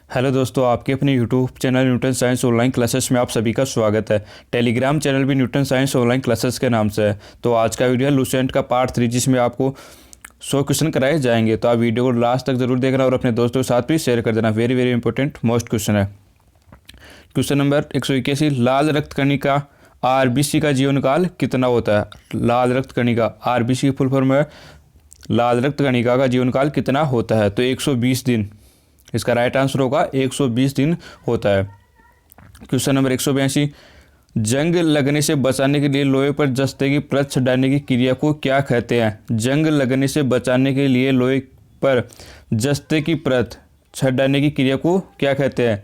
Hello दोस्तों, आपके अपने YouTube channel Newton science online classes में आप सभी का स्वागत है। टेलीग्राम चैनल भी न्यूटन साइंस ऑनलाइन क्लासेस के नाम से है। तो आज का वीडियो है लूसेंट का पार्ट 3, जिसमें आपको 100 क्वेश्चन कराए जाएंगे। तो आप वीडियो को लास्ट तक जरूर देखना और अपने दोस्तों के साथ भी शेयर कर देना। Very very important most question है। क्वेश्चन नंबर 181, लाल रक्त कणिका आरबीसी का जीवन काल कितना होता है। लाल रक्त कणिका आरबीसी की फुल फॉर्म है लाल रक्त कणिका का जीवन काल कितना होता है। तो 120 दिन इसका राइट आंसर होगा। 120 दिन होता है। क्वेश्चन नंबर 182, जंग लगने से बचाने के लिए लोहे पर जस्ते की परत छटाने की क्रिया को क्या कहते हैं। जंग लगने से बचाने के लिए लोहे पर जस्ते की परत छटाने की क्रिया को क्या कहते हैं।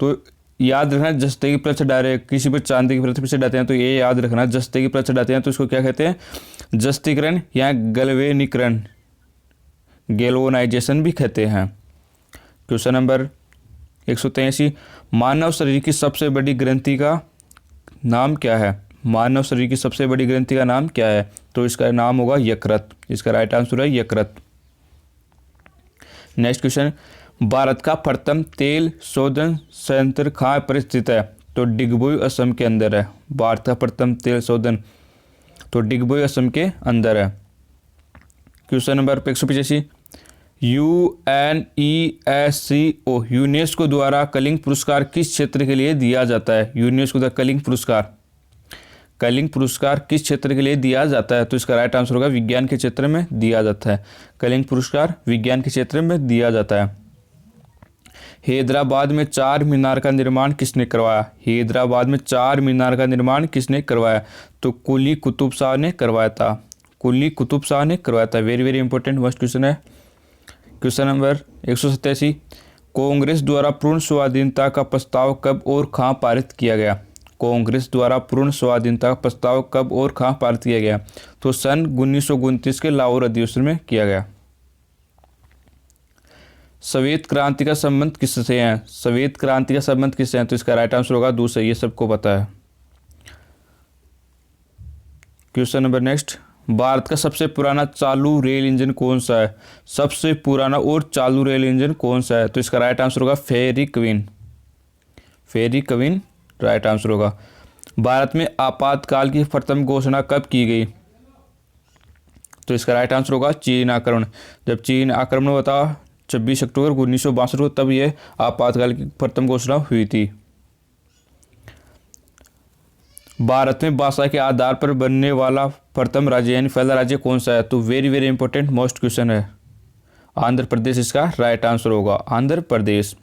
तो याद रखना, जस्ते की परत चढ़ा रहे, किसी पर चांदी की परत पर चढ़ाते हैं तो ये याद रखना, जस्ते की परत चढ़ाते हैं तो इसको क्या कहते हैं, जस्तीकरण या गलवेनीकरण, गैल्वेनाइजेशन भी कहते हैं। क्वेश्चन नंबर 183, मानव शरीर की सबसे बड़ी ग्रंथि का नाम क्या है। मानव शरीर की सबसे बड़ी ग्रंथि का नाम क्या है। तो इसका नाम होगा यकृत। इसका राइट आंसर है यकृत। नेक्स्ट क्वेश्चन, भारत का प्रथम तेल शोधन संयंत्र कहाँ पर स्थित है। तो डिगबोई असम के अंदर है। भारत का प्रथम तेल शोधन तो डिगबोई असम के अंदर है। क्वेश्चन नंबर 185, UNESCO यूनेस्को द्वारा कलिंग पुरस्कार किस क्षेत्र के लिए दिया जाता है। यूनेस्को द्वारा कलिंग पुरस्कार किस क्षेत्र के लिए दिया जाता है। तो इसका राइट आंसर होगा विज्ञान के क्षेत्र में दिया जाता है। कलिंग पुरस्कार विज्ञान के क्षेत्र में दिया जाता है। हैदराबाद में 4 मीनार का निर्माण किसने करवाया। हैदराबाद में 4 मीनार का निर्माण किसने करवाया। तो कुली कुतुब शाह ने करवाया था। कुली कुतुब शाह ने करवाया था। Very very important first question है। क्वेश्चन नंबर 187, कांग्रेस द्वारा पूर्ण स्वाधीनता का प्रस्ताव कब और कहाँ पारित किया गया। कांग्रेस द्वारा पूर्ण स्वाधीनता का प्रस्ताव कब और कहाँ पारित किया गया। तो सन 1929 के लाहौर अधिवेशन में किया गया। श्वेत क्रांति का संबंध किससे है। श्वेत क्रांति का संबंध किससे है। तो इसका राइट आंसर होगा दूध से। ये सबको पता है। क्वेश्चन नंबर नेक्स्ट, भारत का सबसे पुराना चालू रेल इंजन कौन सा है। सबसे पुराना और चालू रेल इंजन कौन सा है। तो इसका राइट आंसर होगा फेरी क्वीन राइट आंसर होगा। भारत में आपातकाल की प्रथम घोषणा कब की गई। तो इसका राइट आंसर होगा चीन आक्रमण। जब चीन आक्रमण हुआ था 26 अक्टूबर 1962 को, तब यह आपातकाल की प्रथम घोषणा हुई थी। भारत में भाषा के आधार पर बनने वाला प्रथम राज्य यानी पहला राज्य कौन सा है। तो very very important most question है। आंध्र प्रदेश इसका राइट आंसर होगा। आंध्र प्रदेश।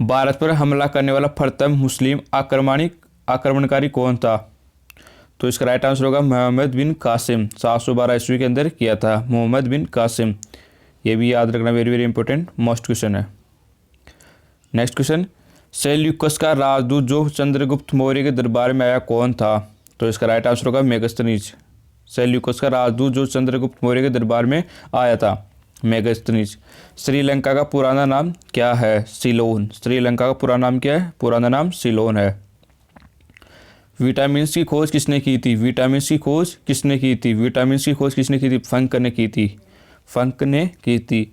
भारत पर हमला करने वाला प्रथम मुस्लिम आक्रमणकारी कौन था। तो इसका राइट आंसर होगा मोहम्मद बिन कासिम। 712 ईस्वी के अंदर किया था मोहम्मद बिन कासिम। ये भी याद रखना, very very important most question है। नेक्स्ट क्वेश्चन, सेल्यूकस का राजदूत जो चंद्रगुप्त मौर्य के दरबार में आया कौन था। तो इसका राइट आंसर होगा मेगस्थनीज। सेल्यूकस का राजदूत जो चंद्रगुप्त मौर्य के दरबार में आया था मेगस्थनीज। श्रीलंका का पुराना नाम क्या है। सिलोन। श्रीलंका का पुराना नाम क्या है। पुराना नाम सिलोन है। विटामिन की खोज किसने की थी। विटामिन की खोज किसने की थी। विटामिन की खोज किसने की थी। फंक ने की थी। फंक ने की थी।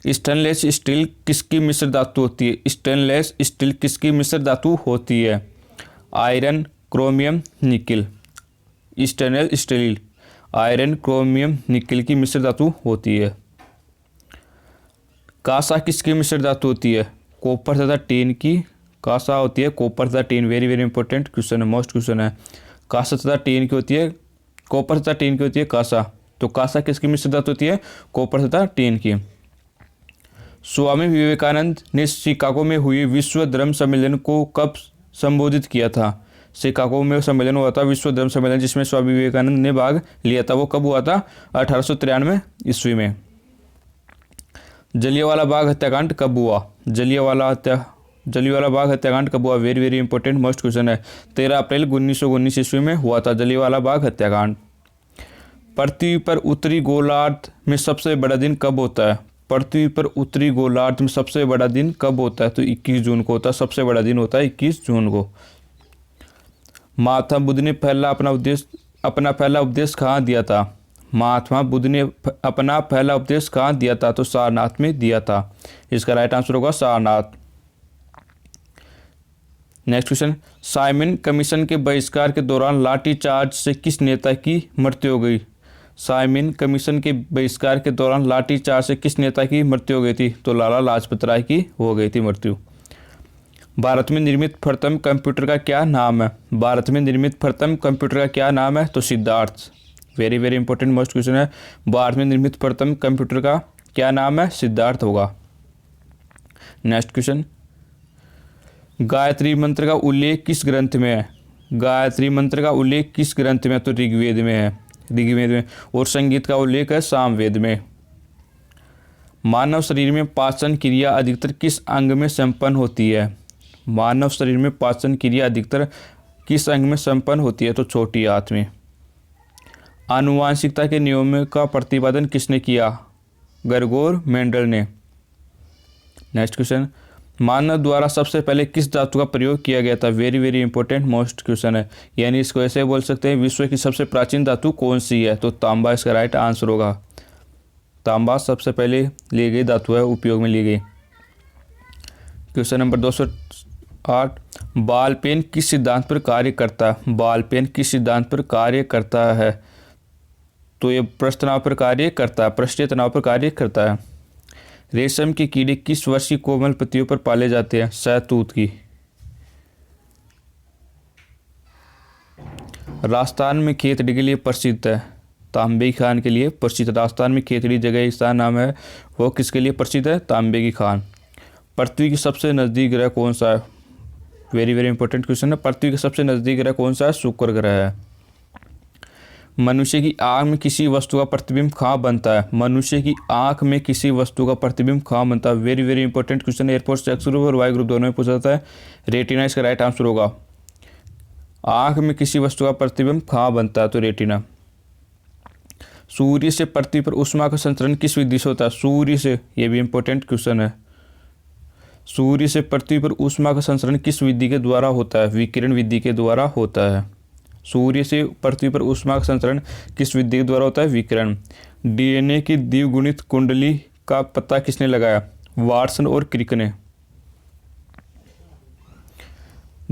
स्टेनलेस स्टील किसकी मिश्र धातु होती है। स्टेनलेस स्टील किसकी मिश्र धातु होती है। Iron, chromium, nickel. Stainless steel iron, chromium, nickel की मिश्र धातु होती है। कांसा किसकी मिश्र धातु होती है। कॉपर तथा टीन की कांसा होती है। कॉपर तथा tin. Very very important question है, मोस्ट क्वेश्चन है। कांसा तथा टीन की होती है। कॉपर तथा टीन की होती है कांसा। तो कांसा किसकी मिश्र धातु होती है। कॉपर तथा टीन की। स्वामी विवेकानंद ने शिकागो में हुई विश्व धर्म सम्मेलन को कब संबोधित किया था। शिकागो में सम्मेलन हुआ था विश्व धर्म सम्मेलन, जिसमें स्वामी विवेकानंद ने भाग लिया था। वो कब हुआ था 1893 ईस्वी में। जलियांवाला बाग हत्याकांड कब हुआ। जलियांवाला बाग हत्याकांड कब हुआ। Very very important most question है। 13 अप्रैल 1919 ईस्वी में हुआ था जलियांवाला बाग हत्याकांड। पृथ्वी पर उत्तरी गोलार्ध में सबसे बड़ा दिन कब होता है। पृथ्वी पर उत्तरी गोलार्ध में सबसे बड़ा दिन कब होता है। तो 21 जून को होता है। सबसे बड़ा दिन होता है 21 जून को। महात्मा बुद्ध ने अपना पहला उपदेश कहाँ दिया था। महात्मा बुद्ध ने अपना पहला उपदेश कहाँ दिया था? तो सारनाथ में दिया था। इसका राइट आंसर होगा Sarnath. Next question, Simon commission के बहिष्कार के दौरान लाठीचार्ज से किस नेता की मृत्यु हो गई? साइमन कमीशन के बहिष्कार के दौरान लाठीचार्ज से किस नेता की मृत्यु हो गई थी? तो लाला लाजपत राय की हो गई थी मृत्यु। भारत में निर्मित प्रथम कंप्यूटर का क्या नाम है? भारत में निर्मित प्रथम कंप्यूटर का क्या नाम है? तो Siddharth. Very very important most question है। भारत में निर्मित प्रथम कंप्यूटर का क्या नाम है? सिद्धार्थ होगा। नेक्स्ट क्वेश्चन, गायत्री मंत्र का उल्लेख किस ग्रंथ में है? गायत्री मंत्र का उल्लेख किस ग्रंथ में? तो ऋग्वेद में है, ऋग्वेद में। और संगीत का उल्लेख है सामवेद में। मानव शरीर में पाचन क्रिया अधिकतर किस अंग में संपन्न होती है? मानव शरीर में पाचन क्रिया अधिकतर किस अंग में संपन्न होती है? तो छोटी आंत में। आनुवांशिकता के नियमों का प्रतिपादन किसने किया? गर्गोर मेंडल ने। नेक्स्ट क्वेश्चन, मानव द्वारा सबसे पहले किस धातु का प्रयोग किया गया था? Very very important most question है। यानी इसको ऐसे बोल सकते हैं, विश्व की सबसे प्राचीन धातु कौन सी है? तो तांबा इसका राइट आंसर होगा। तांबा सबसे पहले ली गई धातु है, उपयोग में ली गई। क्वेश्चन नंबर 208, बॉल पेन किस सिद्धांत पर कार्य करता है? बॉल पेन किस सिद्धांत पर कार्य करता है? तो ये पृष्ठ तनाव पर कार्य करता है, पृष्ठीय तनाव पर कार्य करता है। रेशम के कीड़े किस वर्ष की कोमल पत्तियों पर पाले जाते हैं? शहतूत की। राजस्थान में खेतड़ी के लिए प्रसिद्ध है, तांबे की खान के लिए प्रसिद्ध। राजस्थान में खेतड़ी जगह स्थान नाम है, वो किसके लिए प्रसिद्ध है? तांबे की खान। पृथ्वी के सबसे नज़दीक ग्रह कौन सा है? वेरी वेरी इंपॉर्टेंट क्वेश्चन है। पृथ्वी के सबसे नज़दीक ग्रह कौन सा है? शुक्र ग्रह है। मनुष्य की आंख में किसी वस्तु का प्रतिबिंब कहाँ बनता है? मनुष्य की आंख में किसी वस्तु का प्रतिबिंब कहाँ बनता है? Very very important question. Air force चेक ग्रुप और वाई ग्रुप दोनों में पूछा जाता है। रेटिना इसका राइट आंसर होगा। आंख में किसी वस्तु का प्रतिबिंब कहाँ बनता है? तो रेटिना। सूर्य से पृथ्वी पर ऊष्मा का संचरण किस विधि से होता है? सूर्य से, ये भी इंपॉर्टेंट क्वेश्चन है। सूर्य से पृथ्वी पर ऊष्मा का संचरण किस विधि के द्वारा होता है? विकिरण विधि के द्वारा होता है। सूर्य से पृथ्वी पर ऊष्मा का संचरण किस विधि के द्वारा होता है? विकिरण। डीएनए की द्विगुणित कुंडली का पता किसने लगाया? वाटसन और क्रिक ने।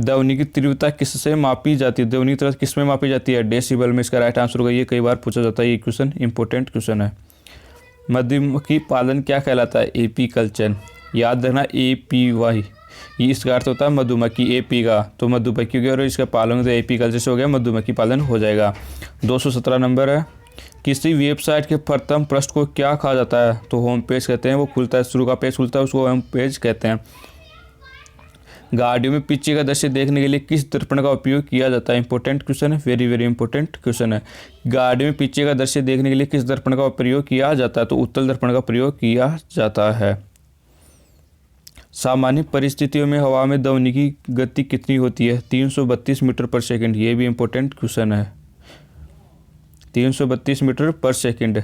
ध्वनि की तीव्रता किससे मापी जाती है? ध्वनि की तीव्रता किस में मापी जाती है? डेसिबल में इसका राइट आंसर होगा। ये कई बार पूछा जाता है, ये क्वेश्चन इंपॉर्टेंट क्वेश्चन है। मधुमक्खी पालन क्या कहलाता है? एपीकल्चर। याद रखना, APY, ये इसका अर्थ होता है मधुमक्खी, AP का। तो मधुमक्खी और इसका पालन तो एपीकल्चर से हो गया, मधुमक्खी पालन हो जाएगा। 217 नंबर है, किसी वेबसाइट के प्रथम पृष्ठ को क्या कहा जाता है? तो होम पेज कहते हैं। वो खुलता है, शुरू का पेज खुलता है, उसको होम पेज कहते हैं। गाड़ियों में पीछे का दृश्य देखने के लिए किस दर्पण का उपयोग किया जाता है? इंपॉर्टेंट क्वेश्चन है, वेरी वेरी इंपॉर्टेंट क्वेश्चन है। गाड़ियों में पीछे का दृश्य देखने के लिए किस दर्पण का प्रयोग किया जाता है? तो उत्तल दर्पण का प्रयोग किया जाता है। सामान्य परिस्थितियों में हवा में ध्वनि की गति कितनी होती है? 332 मीटर पर सेकंड। ये भी इंपॉर्टेंट क्वेश्चन है। 332 मीटर पर सेकंड।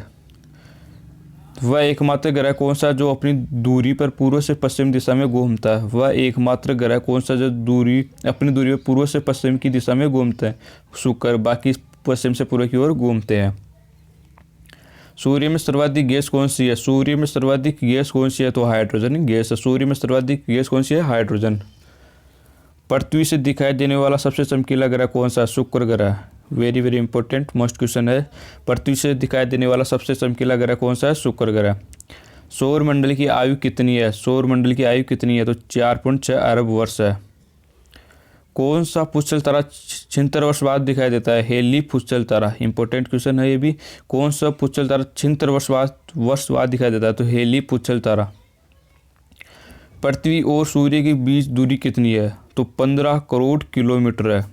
वह एकमात्र ग्रह कौन सा जो अपनी दूरी पर पूर्व से पश्चिम दिशा में घूमता है? वह एकमात्र ग्रह कौन सा जो अपनी दूरी पर पूर्व से पश्चिम की दिशा में घूमता है? शुक्र। बाकी पश्चिम से पूर्व की ओर घूमते हैं। सूर्य में सर्वाधिक गैस कौन सी है? सूर्य में सर्वाधिक गैस कौन सी है? तो हाइड्रोजन गैस है। सूर्य में सर्वाधिक गैस कौन सी है? हाइड्रोजन। पृथ्वी से दिखाई देने वाला सबसे चमकीला ग्रह कौन सा है? शुक्र ग्रह। Very very important most question है। पृथ्वी से दिखाई देने वाला सबसे चमकीला ग्रह कौन सा है? शुक्र ग्रह। सौर मंडल की आयु कितनी है? सौर मंडल की आयु कितनी है? तो 4.6 अरब वर्ष है। कौन सा पुच्छल तारा 76 वर्ष बाद दिखाई देता है? हेली पुच्छल तारा। इंपॉर्टेंट क्वेश्चन है ये भी। कौन सा पुच्छल तारा 76 वर्ष बाद दिखाई देता है? तो हेली पुच्छल तारा। पृथ्वी और सूर्य के बीच दूरी कितनी है? तो 15 करोड़ किलोमीटर है।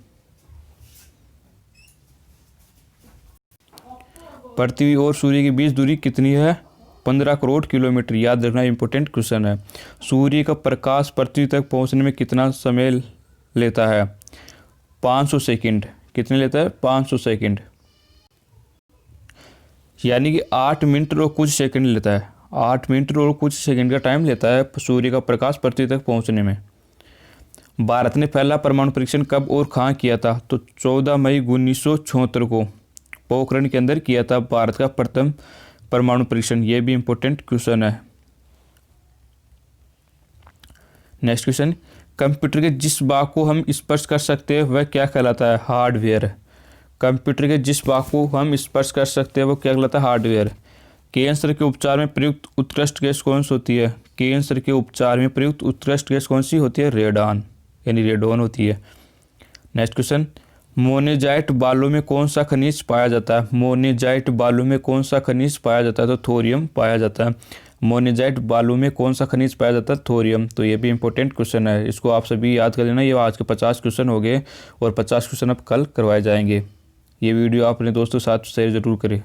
पृथ्वी और सूर्य के बीच दूरी कितनी है? 15 करोड़ किलोमीटर। याद रखना, इंपॉर्टेंट क्वेश्चन है। सूर्य का प्रकाश पृथ्वी तक पहुंचने में कितना समय लेता है? 500 सेकंड। कितने लेता है? 500 सेकंड। यानी कि 8 मिनट और कुछ सेकंड लेता है। 8 मिनट और कुछ सेकंड का टाइम लेता है सूर्य का प्रकाश पृथ्वी तक पहुंचने में। भारत ने पहला परमाणु परीक्षण कब और कहाँ किया था? तो 14 मई 1976 को पोखरण के अंदर किया था भारत का प्रथम परमाणु परीक्षण? ये भी इंपॉर्टेंट क्वेश्चन है। नेक्स्ट क्वेश्चन, कंप्यूटर के जिस भाग को हम स्पर्श कर सकते हैं वह क्या कहलाता है? हार्डवेयर। कंप्यूटर के जिस भाग को हम स्पर्श कर सकते हैं वो क्या कहलाता है? हार्डवेयर। कैंसर के उपचार में प्रयुक्त उत्कृष्ट गैस कौन सी होती है? कैंसर के उपचार में प्रयुक्त उत्कृष्ट गैस कौन सी होती है? रेडान यानी रेडोन होती है। नेक्स्ट क्वेश्चन, मोनेजाइट बालू में कौन सा खनिज पाया जाता है? मोनेजाइट बालू में कौन सा खनिज पाया जाता है? तो थोरियम पाया जाता है। मोनेजाइट बालू में कौन सा खनिज पाया जाता है? थोरियम। तो ये भी इंपॉर्टेंट क्वेश्चन है, इसको आप सभी याद कर लेना। ये आज के 50 क्वेश्चन हो गए और 50 क्वेश्चन अब कल करवाए जाएंगे। ये वीडियो आप अपने दोस्तों के साथ शेयर जरूर करें।